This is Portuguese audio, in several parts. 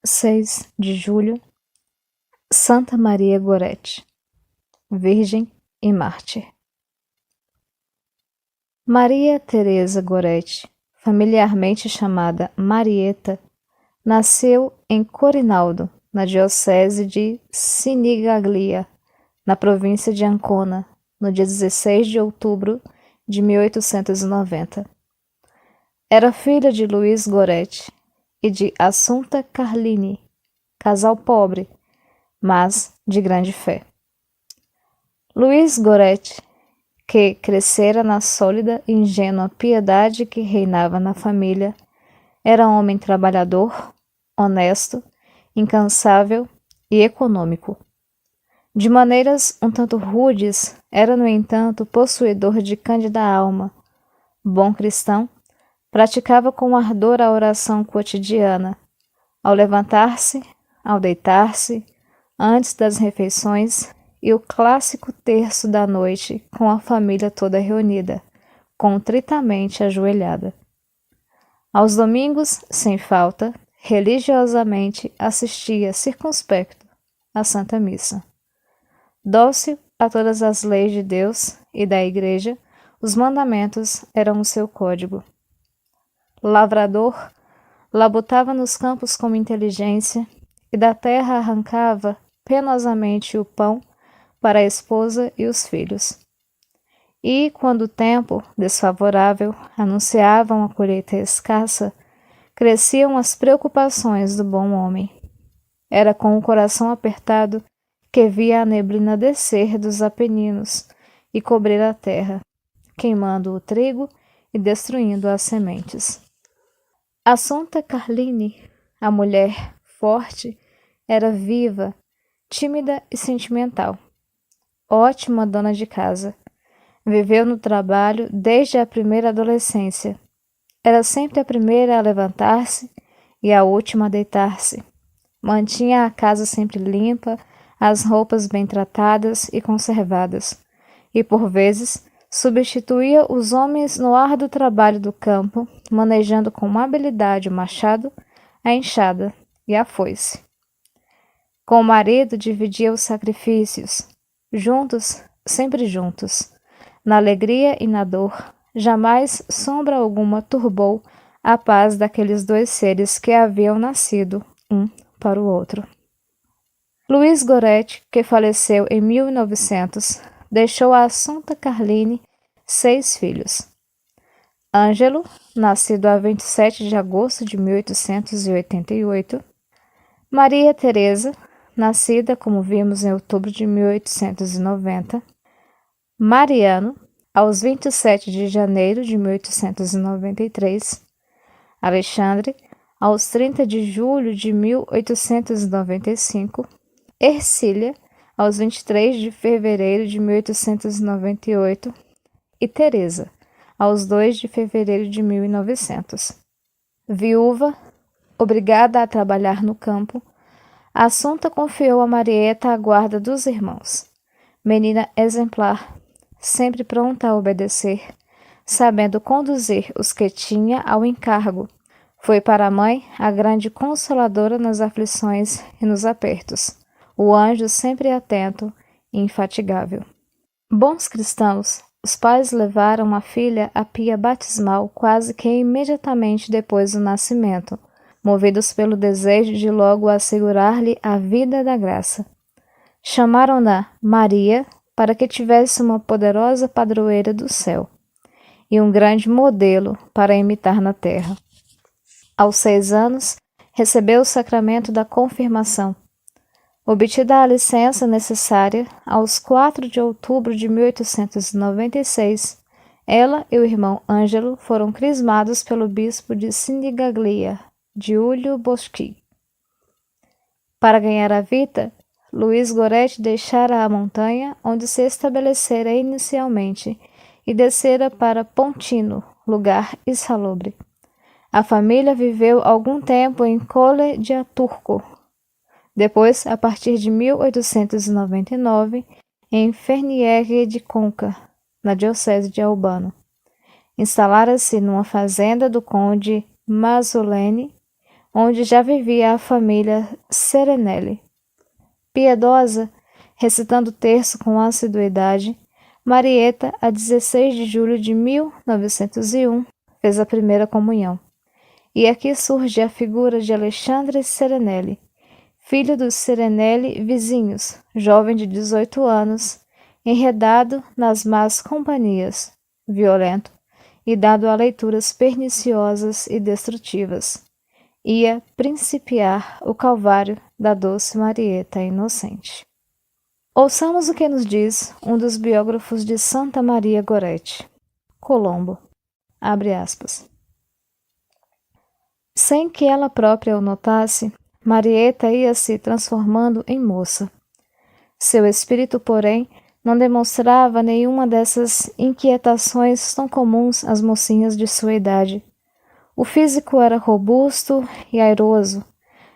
6 de julho, Santa Maria Gorete, Virgem e Mártir. Maria Teresa Gorete, familiarmente chamada Marieta, nasceu em Corinaldo, na diocese de Sinigaglia, na província de Ancona, no dia 16 de outubro de 1890. Era filha de Luiz Gorete e de Assunta Carlini, casal pobre, mas de grande fé. Luiz Gorete, que crescera na sólida e ingênua piedade que reinava na família, era homem trabalhador, honesto, incansável e econômico. De maneiras um tanto rudes, era, no entanto, possuidor de cândida alma. Bom cristão, praticava com ardor a oração cotidiana, ao levantar-se, ao deitar-se, antes das refeições e o clássico terço da noite com a família toda reunida, contritamente ajoelhada. Aos domingos, sem falta, religiosamente assistia circunspecto à Santa Missa. Dócil a todas as leis de Deus e da Igreja, os mandamentos eram o seu código. Lavrador, labutava nos campos com inteligência e da terra arrancava penosamente o pão para a esposa e os filhos. E, quando o tempo, desfavorável, anunciava uma colheita escassa, cresciam as preocupações do bom homem. Era com o coração apertado que via a neblina descer dos Apeninos e cobrir a terra, queimando o trigo e destruindo as sementes. Assunta Carlini, a mulher forte, era viva, tímida e sentimental. Ótima dona de casa. Viveu no trabalho desde a primeira adolescência. Era sempre a primeira a levantar-se e a última a deitar-se. Mantinha a casa sempre limpa, as roupas bem tratadas e conservadas, e por vezes substituía os homens no árduo trabalho do campo, manejando com habilidade o machado, a enxada e a foice. Com o marido dividia os sacrifícios, juntos, sempre juntos, na alegria e na dor, jamais sombra alguma turbou a paz daqueles dois seres que haviam nascido um para o outro. Luiz Gorete, que faleceu em 1900, deixou a Assunta Carlini 6 filhos. Ângelo, nascido a 27 de agosto de 1888. Maria Teresa, nascida, como vimos, em outubro de 1890. Mariano, aos 27 de janeiro de 1893. Alexandre, aos 30 de julho de 1895. Ercília, aos 23 de fevereiro de 1898, e Teresa, aos 2 de fevereiro de 1900. Viúva, obrigada a trabalhar no campo, Assunta confiou a Marieta a guarda dos irmãos. Menina exemplar, sempre pronta a obedecer, sabendo conduzir os que tinha ao encargo, foi para a mãe a grande consoladora nas aflições e nos apertos. O anjo sempre atento e infatigável. Bons cristãos, os pais levaram a filha à pia batismal quase que imediatamente depois do nascimento, movidos pelo desejo de logo assegurar-lhe a vida da graça. Chamaram-na Maria para que tivesse uma poderosa padroeira do céu e um grande modelo para imitar na terra. Aos 6 anos, recebeu o sacramento da confirmação. Obtida a licença necessária, aos 4 de outubro de 1896, ela e o irmão Ângelo foram crismados pelo bispo de Sinigaglia, Giulio Boschi. Para ganhar a vida, Luiz Gorete deixara a montanha onde se estabelecera inicialmente e descera para Pontino, lugar insalubre. A família viveu algum tempo em Colle di Turco. Depois, a partir de 1899, em Ferniere de Conca, na diocese de Albano. Instalara-se numa fazenda do conde Mazzoleni, onde já vivia a família Serenelli. Piedosa, recitando o terço com assiduidade, Marieta, a 16 de julho de 1901, fez a primeira comunhão. E aqui surge a figura de Alexandre Serenelli, filho dos Serenelli vizinhos, jovem de 18 anos, enredado nas más companhias, violento e dado a leituras perniciosas e destrutivas. Ia principiar o calvário da doce Marieta inocente. Ouçamos o que nos diz um dos biógrafos de Santa Maria Goretti, Colombo, abre aspas. Sem que ela própria o notasse, Marieta ia se transformando em moça. Seu espírito, porém, não demonstrava nenhuma dessas inquietações tão comuns às mocinhas de sua idade. O físico era robusto e airoso,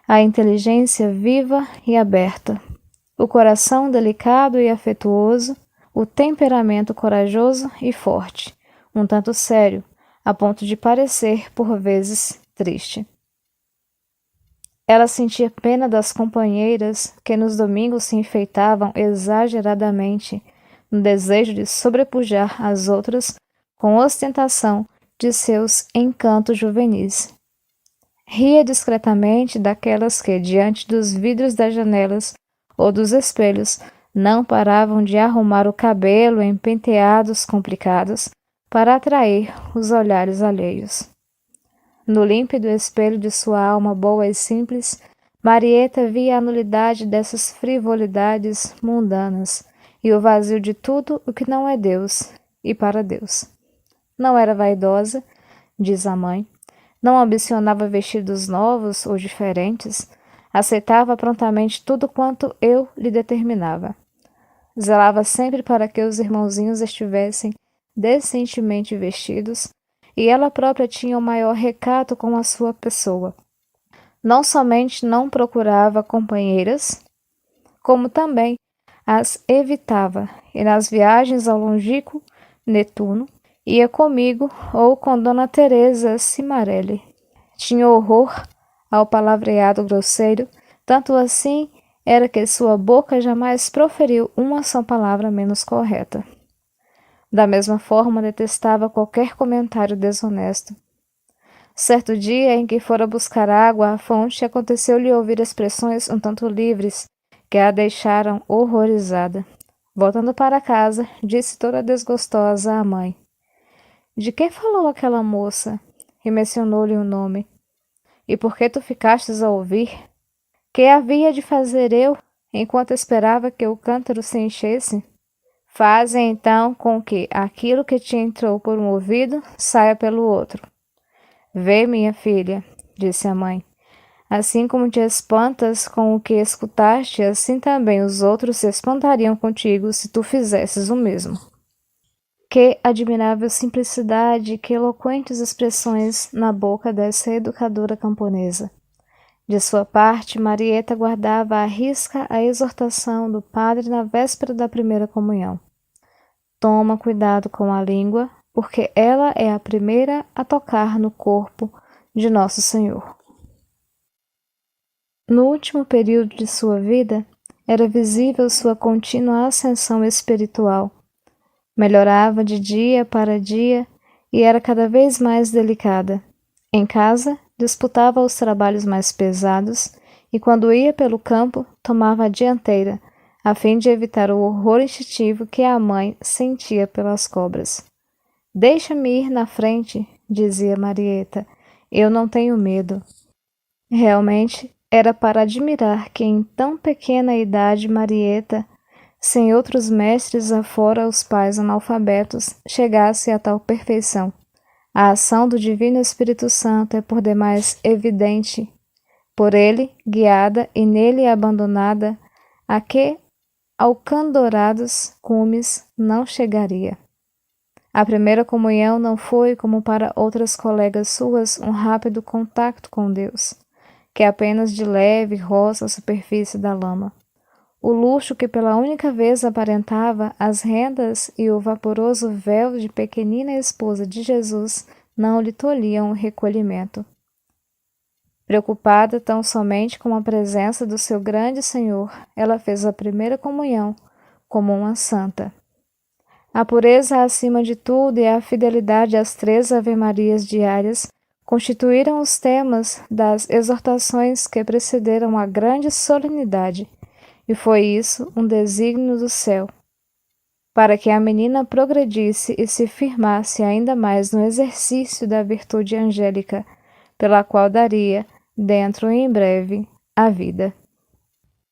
a inteligência viva e aberta, o coração delicado e afetuoso, o temperamento corajoso e forte, um tanto sério, a ponto de parecer, por vezes, triste. Ela sentia pena das companheiras que nos domingos se enfeitavam exageradamente, no desejo de sobrepujar as outras com ostentação de seus encantos juvenis. Ria discretamente daquelas que, diante dos vidros das janelas ou dos espelhos, não paravam de arrumar o cabelo em penteados complicados para atrair os olhares alheios. No límpido espelho de sua alma boa e simples, Marieta via a nulidade dessas frivolidades mundanas e o vazio de tudo o que não é Deus e para Deus. Não era vaidosa, diz a mãe, não ambicionava vestidos novos ou diferentes, aceitava prontamente tudo quanto eu lhe determinava. Zelava sempre para que os irmãozinhos estivessem decentemente vestidos, e ela própria tinha o maior recato com a sua pessoa. Não somente não procurava companheiras, como também as evitava, e nas viagens ao longínquo Netuno, ia comigo ou com Dona Teresa Cimarelli. Tinha horror ao palavreado grosseiro, tanto assim era que sua boca jamais proferiu uma só palavra menos correta. Da mesma forma, detestava qualquer comentário desonesto. Certo dia em que fora buscar água à fonte, aconteceu-lhe ouvir expressões um tanto livres que a deixaram horrorizada. Voltando para casa, disse toda desgostosa à mãe: De que falou aquela moça? E mencionou-lhe o nome. E por que tu ficastes a ouvir? Que havia de fazer eu, enquanto esperava que o cântaro se enchesse? Faze então com que aquilo que te entrou por um ouvido saia pelo outro. Vê, minha filha, disse a mãe, assim como te espantas com o que escutaste, assim também os outros se espantariam contigo se tu fizesses o mesmo. Que admirável simplicidade, que eloquentes expressões na boca dessa educadora camponesa. De sua parte, Marieta guardava à risca a exortação do padre na véspera da primeira comunhão. Toma cuidado com a língua, porque ela é a primeira a tocar no corpo de Nosso Senhor. No último período de sua vida, era visível sua contínua ascensão espiritual. Melhorava de dia para dia e era cada vez mais delicada. Em casa, disputava os trabalhos mais pesados e, quando ia pelo campo, tomava a dianteira, a fim de evitar o horror instintivo que a mãe sentia pelas cobras. Deixa-me ir na frente, dizia Marieta, eu não tenho medo. Realmente, era para admirar que em tão pequena idade Marieta, sem outros mestres afora os pais analfabetos, chegasse a tal perfeição. A ação do Divino Espírito Santo é por demais evidente, por ele guiada e nele abandonada, a que alcandorados cumes não chegaria. A primeira comunhão não foi, como para outras colegas suas, um rápido contacto com Deus, que apenas de leve roça a superfície da lama. O luxo que pela única vez aparentava as rendas e o vaporoso véu de pequenina esposa de Jesus não lhe tolhiam o recolhimento. Preocupada tão somente com a presença do seu grande Senhor, ela fez a primeira comunhão como uma santa. A pureza acima de tudo e a fidelidade às 3 Ave-Marias diárias constituíram os temas das exortações que precederam a grande solenidade, e foi isso um desígnio do céu, para que a menina progredisse e se firmasse ainda mais no exercício da virtude angélica, pela qual daria, dentro e em breve, a vida.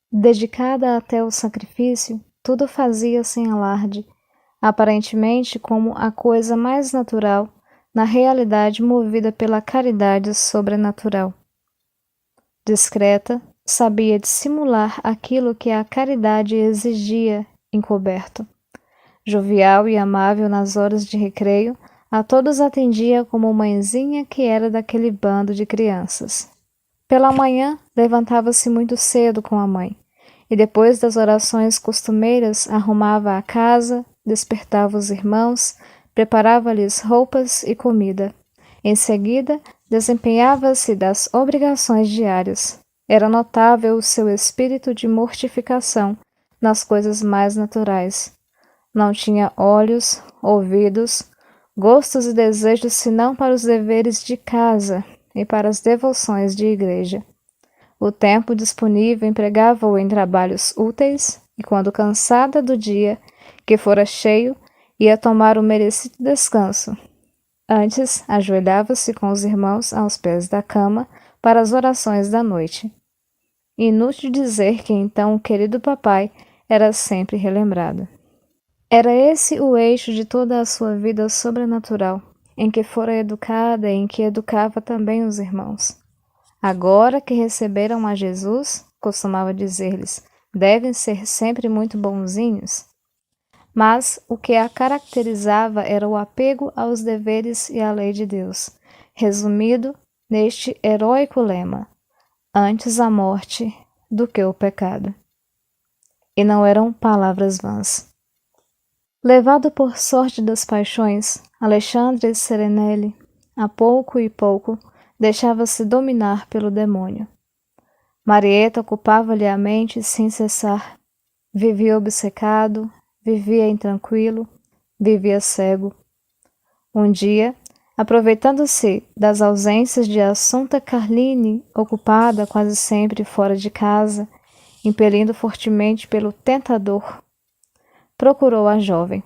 Dedicada até o sacrifício, tudo fazia sem alarde, aparentemente como a coisa mais natural, na realidade movida pela caridade sobrenatural. Discreta, sabia dissimular aquilo que a caridade exigia encoberto. Jovial e amável nas horas de recreio, a todos atendia como mãezinha que era daquele bando de crianças. Pela manhã, levantava-se muito cedo com a mãe, e depois das orações costumeiras, arrumava a casa, despertava os irmãos, preparava-lhes roupas e comida. Em seguida, desempenhava-se das obrigações diárias. Era notável o seu espírito de mortificação nas coisas mais naturais. Não tinha olhos, ouvidos, gostos e desejos senão para os deveres de casa e para as devoções de igreja. O tempo disponível empregava-o em trabalhos úteis e, quando cansada do dia, que fora cheio, ia tomar o merecido descanso. Antes, ajoelhava-se com os irmãos aos pés da cama para as orações da noite. Inútil dizer que então o querido papai era sempre relembrado. Era esse o eixo de toda a sua vida sobrenatural, em que fora educada e em que educava também os irmãos. Agora que receberam a Jesus, costumava dizer-lhes, devem ser sempre muito bonzinhos. Mas o que a caracterizava era o apego aos deveres e à lei de Deus, resumido neste heróico lema: antes a morte do que o pecado. E não eram palavras vãs. Levado por sorte das paixões, Alexandre Serenelli, a pouco e pouco, deixava-se dominar pelo demônio. Marieta ocupava-lhe a mente sem cessar. Vivia obcecado, vivia intranquilo, vivia cego. Um dia, aproveitando-se das ausências de Assunta Carlini, ocupada quase sempre fora de casa, impelindo fortemente pelo tentador, procurou a jovem.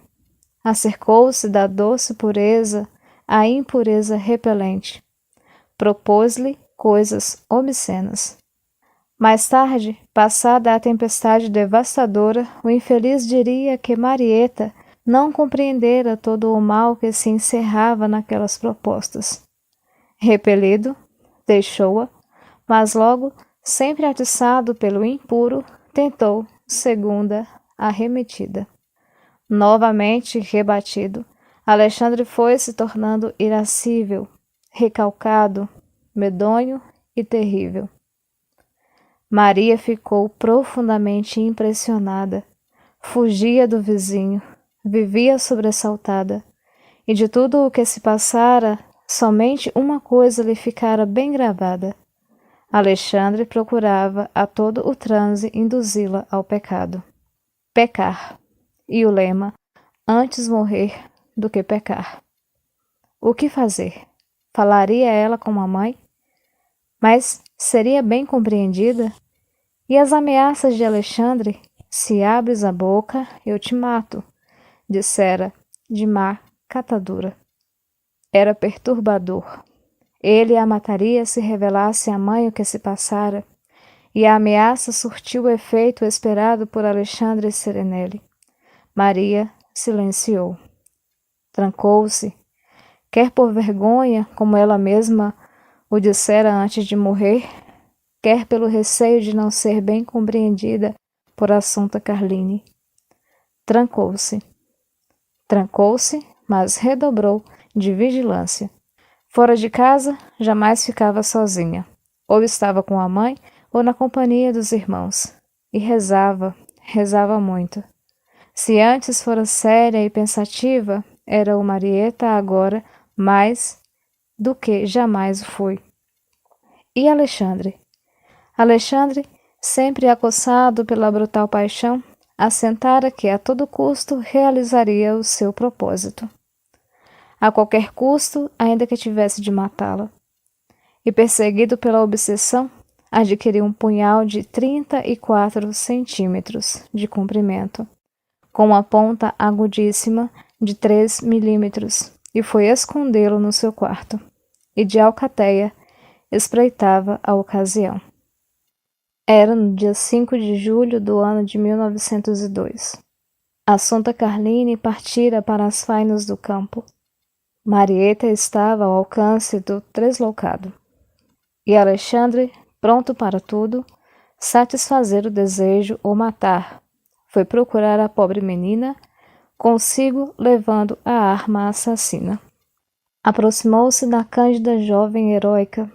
Acercou-se da doce pureza à impureza repelente. Propôs-lhe coisas obscenas. Mais tarde, passada a tempestade devastadora, o infeliz diria que Marieta não compreendera todo o mal que se encerrava naquelas propostas. Repelido, deixou-a, mas logo, sempre atiçado pelo impuro, tentou segunda arremetida. Novamente rebatido, Alexandre foi se tornando irascível, recalcado, medonho e terrível. Maria ficou profundamente impressionada, fugia do vizinho, vivia sobressaltada, e de tudo o que se passara, somente uma coisa lhe ficara bem gravada. Alexandre procurava a todo o transe induzi-la ao pecado. Pecar. E o lema, antes morrer do que pecar. O que fazer? Falaria ela com a mãe? Mas seria bem compreendida? E as ameaças de Alexandre? Se abres a boca, eu te mato, dissera de má catadura. Era perturbador. Ele a mataria se revelasse à mãe o que se passara, e a ameaça surtiu o efeito esperado por Alexandre Serenelli. Maria silenciou. Trancou-se, quer por vergonha, como ela mesma o dissera antes de morrer, quer pelo receio de não ser bem compreendida por Assunta Carlini. Trancou-se. Trancou-se, mas redobrou de vigilância. Fora de casa, jamais ficava sozinha. Ou estava com a mãe, ou na companhia dos irmãos. E rezava, rezava muito. Se antes fora séria e pensativa, era o Marieta agora mais do que jamais o foi. E Alexandre? Alexandre, sempre acossado pela brutal paixão, assentara que a todo custo realizaria o seu propósito. A qualquer custo, ainda que tivesse de matá-la. E perseguido pela obsessão, adquiriu um punhal de 34 centímetros de comprimento, com uma ponta agudíssima de 3 milímetros, e foi escondê-lo no seu quarto, e de alcateia espreitava a ocasião. Era no dia 5 de julho do ano de 1902. Assunta Carline partira para as fainas do campo. Marieta estava ao alcance do tresloucado. E Alexandre, pronto para tudo, satisfazer o desejo ou matar, foi procurar a pobre menina, consigo levando a arma assassina. Aproximou-se da cândida jovem heróica,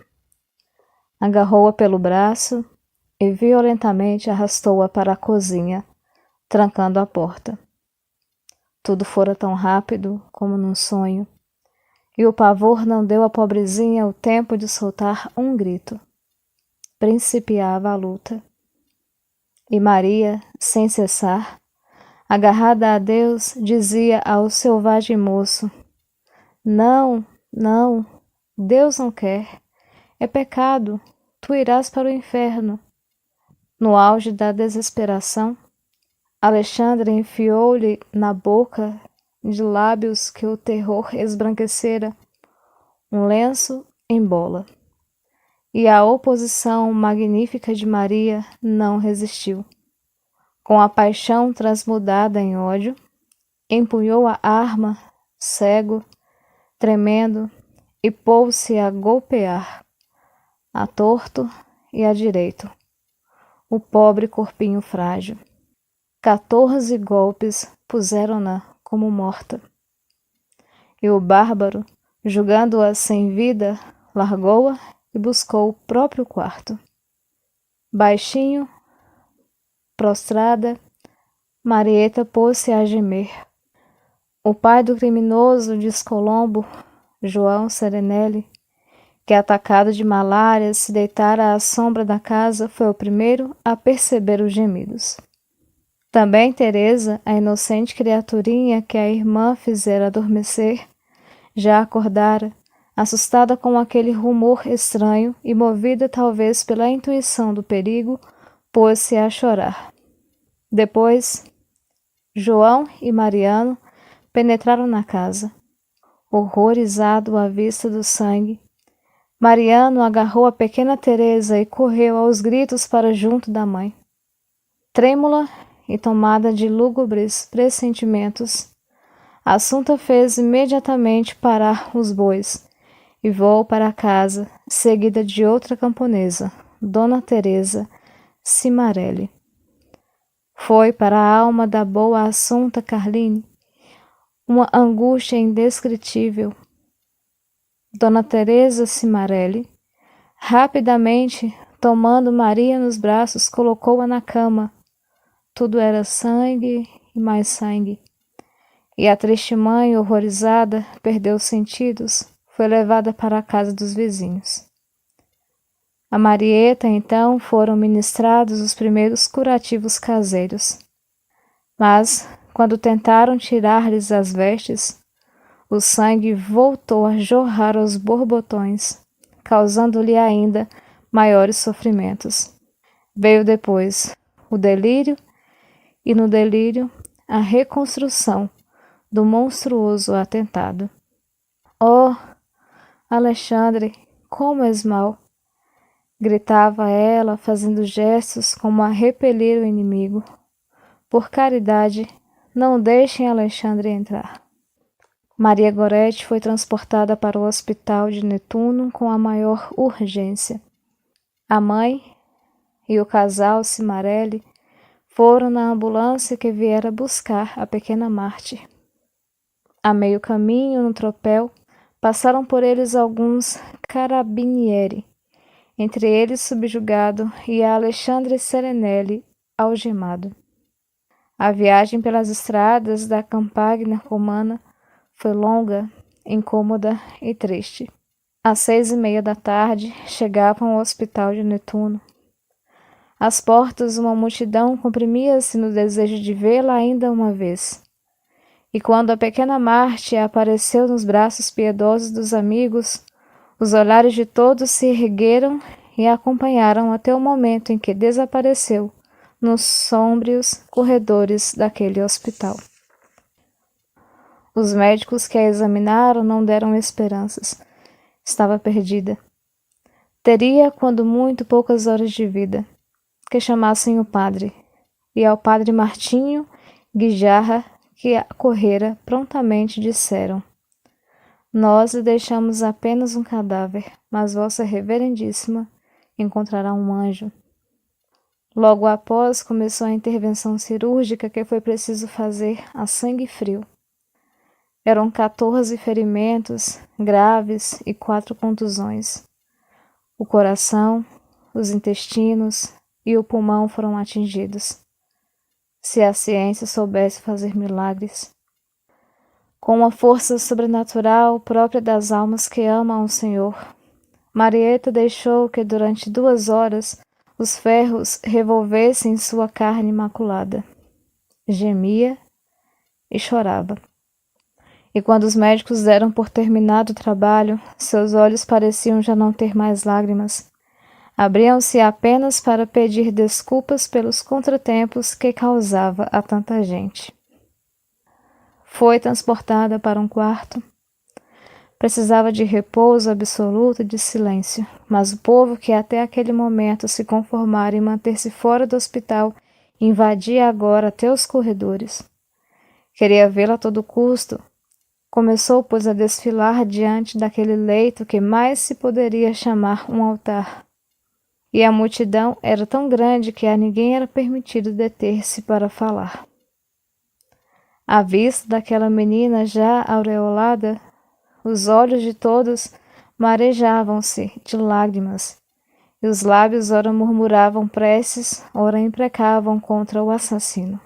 agarrou-a pelo braço e violentamente arrastou-a para a cozinha, trancando a porta. Tudo fora tão rápido como num sonho, e o pavor não deu à pobrezinha o tempo de soltar um grito. Principiava a luta. E Maria, sem cessar, agarrada a Deus, dizia ao selvagem moço: Não, não, Deus não quer. É pecado, tu irás para o inferno. No auge da desesperação, Alexandre enfiou-lhe na boca, de lábios que o terror esbranquecera, um lenço em bola. E a oposição magnífica de Maria não resistiu. Com a paixão transmudada em ódio, empunhou a arma, cego, tremendo, e pôs-se a golpear, a torto e a direito, o pobre corpinho frágil. 14 golpes puseram-na como morta. E o bárbaro, julgando-a sem vida, largou-a e buscou o próprio quarto. Baixinho, prostrada, Marieta pôs-se a gemer. O pai do criminoso diz Colombo, João Serenelli, que atacado de malária se deitara à sombra da casa, foi o primeiro a perceber os gemidos. Também Teresa, a inocente criaturinha que a irmã fizera adormecer, já acordara, assustada com aquele rumor estranho e movida talvez pela intuição do perigo, pôs-se a chorar. Depois, João e Mariano penetraram na casa. Horrorizado à vista do sangue, Mariano agarrou a pequena Teresa e correu aos gritos para junto da mãe. Trêmula e tomada de lúgubres pressentimentos, Assunta fez imediatamente parar os bois e voou para casa, seguida de outra camponesa, Dona Teresa Cimarelli. Foi para a alma da boa Assunta Carline uma angústia indescritível. Dona Teresa Cimarelli, rapidamente, tomando Maria nos braços, colocou-a na cama. Tudo era sangue e mais sangue. E a triste mãe, horrorizada, perdeu os sentidos, foi levada para a casa dos vizinhos. A Marieta, então, foram ministrados os primeiros curativos caseiros. Mas, quando tentaram tirar-lhes as vestes, o sangue voltou a jorrar aos borbotões, causando-lhe ainda maiores sofrimentos. Veio depois o delírio e, no delírio, a reconstrução do monstruoso atentado. Oh, Alexandre, como és mau! Gritava ela, fazendo gestos como a repelir o inimigo. Por caridade, não deixem Alexandre entrar. Maria Goretti foi transportada para o hospital de Netuno com a maior urgência. A mãe e o casal Cimarelli foram na ambulância que viera buscar a pequena Marte. A meio caminho, no tropel, passaram por eles alguns carabinieri, entre eles subjugado e a Alexandre Serenelli algemado. A viagem pelas estradas da Campagna romana foi longa, incômoda e triste. Às 6:30 da tarde, chegavam ao hospital de Netuno. Às portas, uma multidão comprimia-se no desejo de vê-la ainda uma vez. E quando a pequena Marte apareceu nos braços piedosos dos amigos, os olhares de todos se ergueram e a acompanharam até o momento em que desapareceu nos sômbrios corredores daquele hospital. Os médicos que a examinaram não deram esperanças. Estava perdida. Teria, quando muito, poucas horas de vida. Que chamassem o padre. E ao padre Martinho Guijarra, que correra, prontamente disseram: Nós lhe deixamos apenas um cadáver, mas Vossa Reverendíssima encontrará um anjo. Logo após, começou a intervenção cirúrgica que foi preciso fazer a sangue frio. Eram 14 ferimentos graves e 4 contusões. O coração, os intestinos e o pulmão foram atingidos. Se a ciência soubesse fazer milagres. Com uma força sobrenatural própria das almas que amam o Senhor, Marieta deixou que durante 2 horas os ferros revolvessem sua carne imaculada. Gemia e chorava. E quando os médicos deram por terminado o trabalho, seus olhos pareciam já não ter mais lágrimas. Abriam-se apenas para pedir desculpas pelos contratempos que causava a tanta gente. Foi transportada para um quarto. Precisava de repouso absoluto e de silêncio, mas o povo que até aquele momento se conformara em manter-se fora do hospital invadia agora até os corredores. Queria vê-la a todo custo. Começou, pois, a desfilar diante daquele leito que mais se poderia chamar um altar. E a multidão era tão grande que a ninguém era permitido deter-se para falar. À vista daquela menina já aureolada, os olhos de todos marejavam-se de lágrimas, e os lábios ora murmuravam preces, ora imprecavam contra o assassino.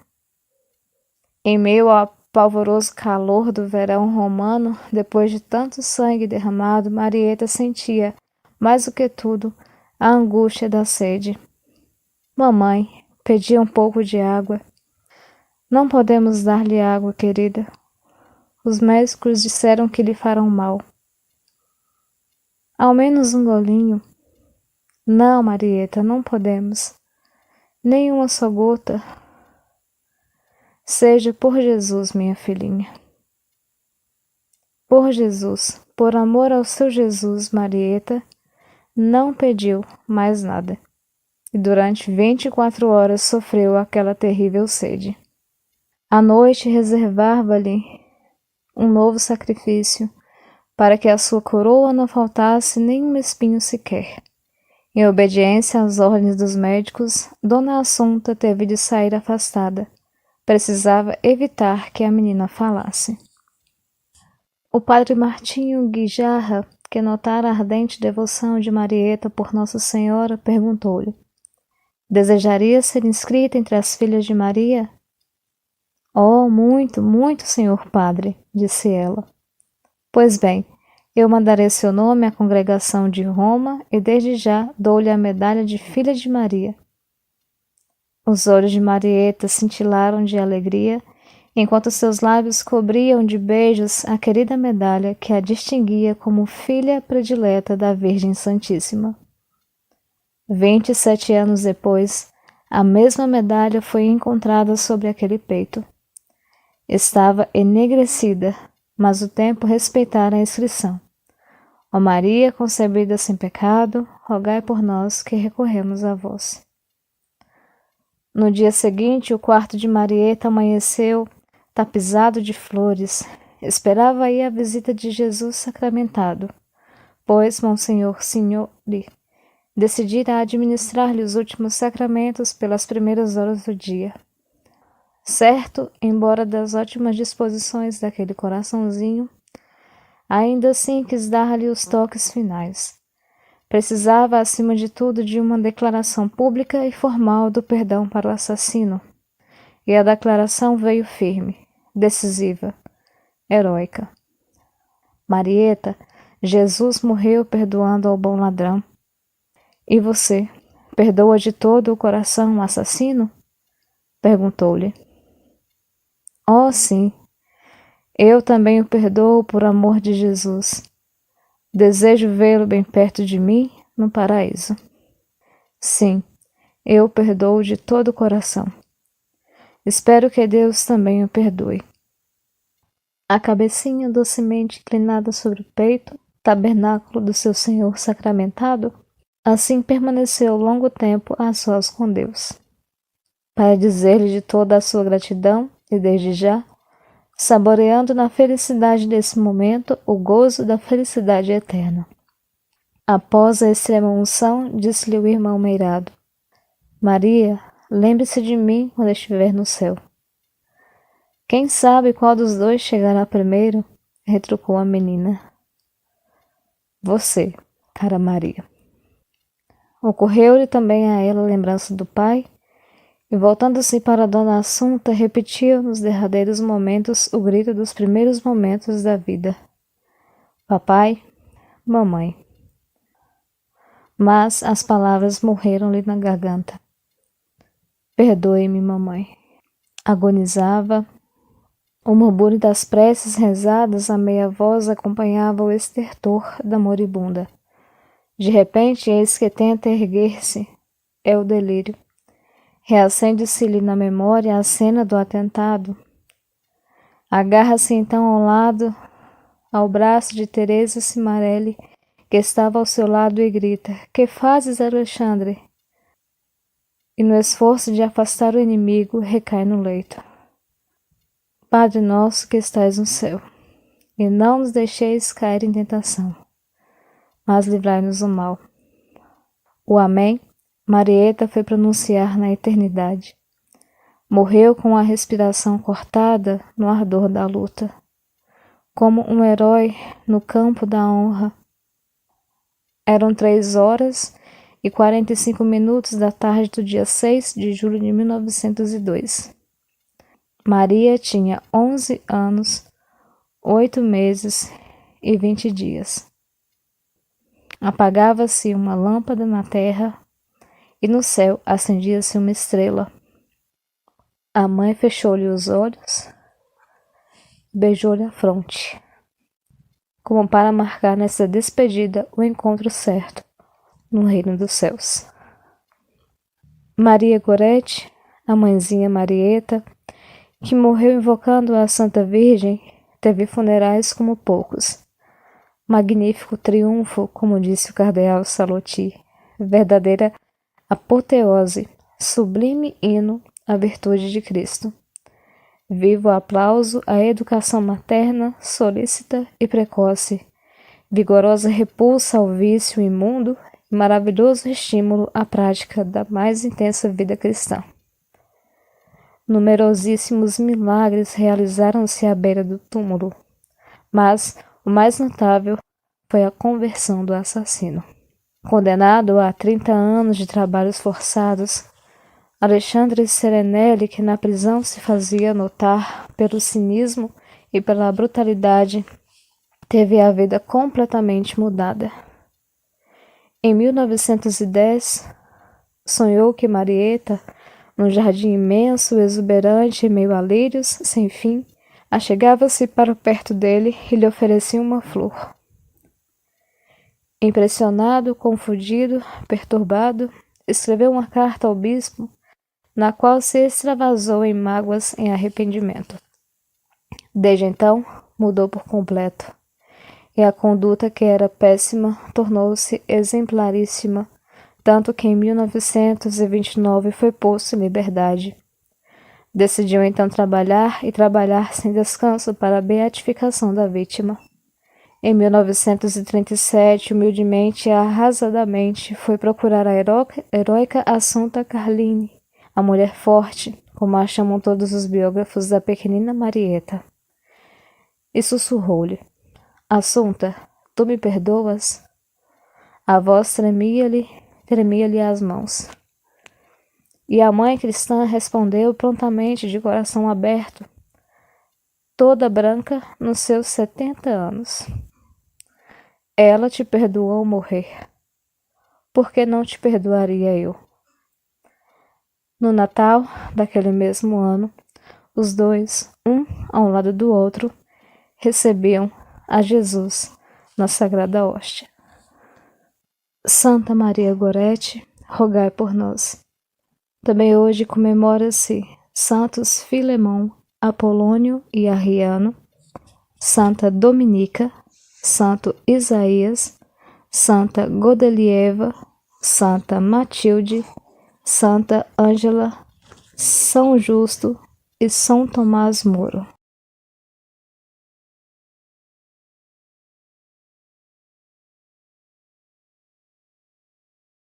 Em meio ao palvoroso calor do verão romano, depois de tanto sangue derramado, Marieta sentia, mais do que tudo, a angústia da sede. Mamãe, pedia um pouco de água. Não podemos dar-lhe água, querida. Os médicos disseram que lhe farão mal. Ao menos um golinho. Não, Marieta, não podemos. Nem uma só gota. Seja por Jesus, minha filhinha. Por Jesus, por amor ao seu Jesus, Marieta não pediu mais nada. E durante 24 horas sofreu aquela terrível sede. A noite reservava-lhe um novo sacrifício, para que a sua coroa não faltasse nem um espinho sequer. Em obediência às ordens dos médicos, Dona Assunta teve de sair afastada. Precisava evitar que a menina falasse. O padre Martinho Guijarra, que notara a ardente devoção de Marieta por Nossa Senhora, perguntou-lhe: Desejaria ser inscrita entre as filhas de Maria? Oh, muito, muito, senhor padre, disse ela. Pois bem, eu mandarei seu nome à congregação de Roma e desde já dou-lhe a medalha de filha de Maria. Os olhos de Marieta cintilaram de alegria, enquanto seus lábios cobriam de beijos a querida medalha que a distinguia como filha predileta da Virgem Santíssima. 27 anos depois, a mesma medalha foi encontrada sobre aquele peito. Estava enegrecida, mas o tempo respeitara a inscrição. Ó Maria, concebida sem pecado, rogai por nós que recorremos a vós. No dia seguinte, o quarto de Marieta amanheceu tapizado de flores. Esperava aí a visita de Jesus sacramentado, pois Monsenhor Signori decidira administrar-lhe os últimos sacramentos pelas primeiras horas do dia. Certo, embora das ótimas disposições daquele coraçãozinho, ainda assim quis dar-lhe os toques finais. Precisava, acima de tudo, de uma declaração pública e formal do perdão para o assassino. E a declaração veio firme, decisiva, heróica. Marieta Jesus morreu perdoando ao bom ladrão. E você, perdoa de todo o coração o assassino? Perguntou-lhe. Oh, sim, eu também o perdoo por amor de Jesus. Desejo vê-lo bem perto de mim, no paraíso. Sim, eu o perdoo de todo o coração. Espero que Deus também o perdoe. A cabecinha docemente inclinada sobre o peito, tabernáculo do seu Senhor sacramentado, assim permaneceu longo tempo a sós com Deus, para dizer-lhe de toda a sua gratidão e desde já, saboreando na felicidade desse momento o gozo da felicidade eterna. Após a extrema unção, disse-lhe o irmão Meirado: Maria, lembre-se de mim quando estiver no céu. Quem sabe qual dos dois chegará primeiro? Retrucou a menina. Você, cara Maria. Ocorreu-lhe também a ela a lembrança do pai, e voltando-se para Dona Assunta, repetiu nos derradeiros momentos o grito dos primeiros momentos da vida. Papai, mamãe. Mas as palavras morreram-lhe na garganta. Perdoe-me, mamãe. Agonizava. O murmúrio das preces rezadas a meia voz acompanhava o estertor da moribunda. De repente, eis que tenta erguer-se. É o delírio. Reacende-se-lhe na memória a cena do atentado. Agarra-se então ao braço de Teresa Cimarelli, que estava ao seu lado, e grita: Que fazes, Alexandre? E no esforço de afastar o inimigo, recai no leito. Padre nosso que estais no céu, e não nos deixeis cair em tentação, mas livrai-nos do mal. O Amém, Marieta foi pronunciar na eternidade. Morreu com a respiração cortada no ardor da luta, como um herói no campo da honra. Eram 3h45 da tarde do dia 6 de julho de 1902. Maria tinha 11 anos, 8 meses e 20 dias. Apagava-se uma lâmpada na terra e no céu acendia-se uma estrela. A mãe fechou-lhe os olhos, beijou-lhe a fronte, como para marcar nessa despedida o encontro certo no reino dos céus. Maria Goretti, a mãezinha Marieta, que morreu invocando a Santa Virgem, teve funerais como poucos. Magnífico triunfo, como disse o cardeal Salotti, verdadeira apoteose, sublime hino à virtude de Cristo. Vivo aplauso à educação materna, solícita e precoce, vigorosa repulsa ao vício imundo e maravilhoso estímulo à prática da mais intensa vida cristã. Numerosíssimos milagres realizaram-se à beira do túmulo, mas o mais notável foi a conversão do assassino. Condenado a 30 anos de trabalhos forçados, Alexandre Serenelli, que na prisão se fazia notar pelo cinismo e pela brutalidade, teve a vida completamente mudada. Em 1910, sonhou que Marieta, num jardim imenso, exuberante, meio a lírios, sem fim, achegava-se para perto dele e lhe oferecia uma flor. Impressionado, confundido, perturbado, escreveu uma carta ao bispo, na qual se extravasou em mágoas em arrependimento. Desde então, mudou por completo, e a conduta que era péssima tornou-se exemplaríssima, tanto que em 1929 foi posto em liberdade. Decidiu então trabalhar e trabalhar sem descanso para a beatificação da vítima. Em 1937, humildemente e arrasadamente, foi procurar a heróica Assunta Carlini, a mulher forte, como a chamam todos os biógrafos da pequenina Marieta, e sussurrou-lhe: Assunta, tu me perdoas? A voz tremia-lhe as mãos. E a mãe cristã respondeu prontamente, de coração aberto, toda branca nos seus 70 anos. ela te perdoou morrer. Por que não te perdoaria eu? No Natal daquele mesmo ano, os dois, um ao lado do outro, recebiam a Jesus na Sagrada Hóstia. Santa Maria Gorete, rogai por nós. Também hoje comemora-se Santos Filemão, Apolônio e Arriano, Santa Dominica, Santo Isaías, Santa Godelieva, Santa Matilde, Santa Ângela, São Justo e São Tomás Moro.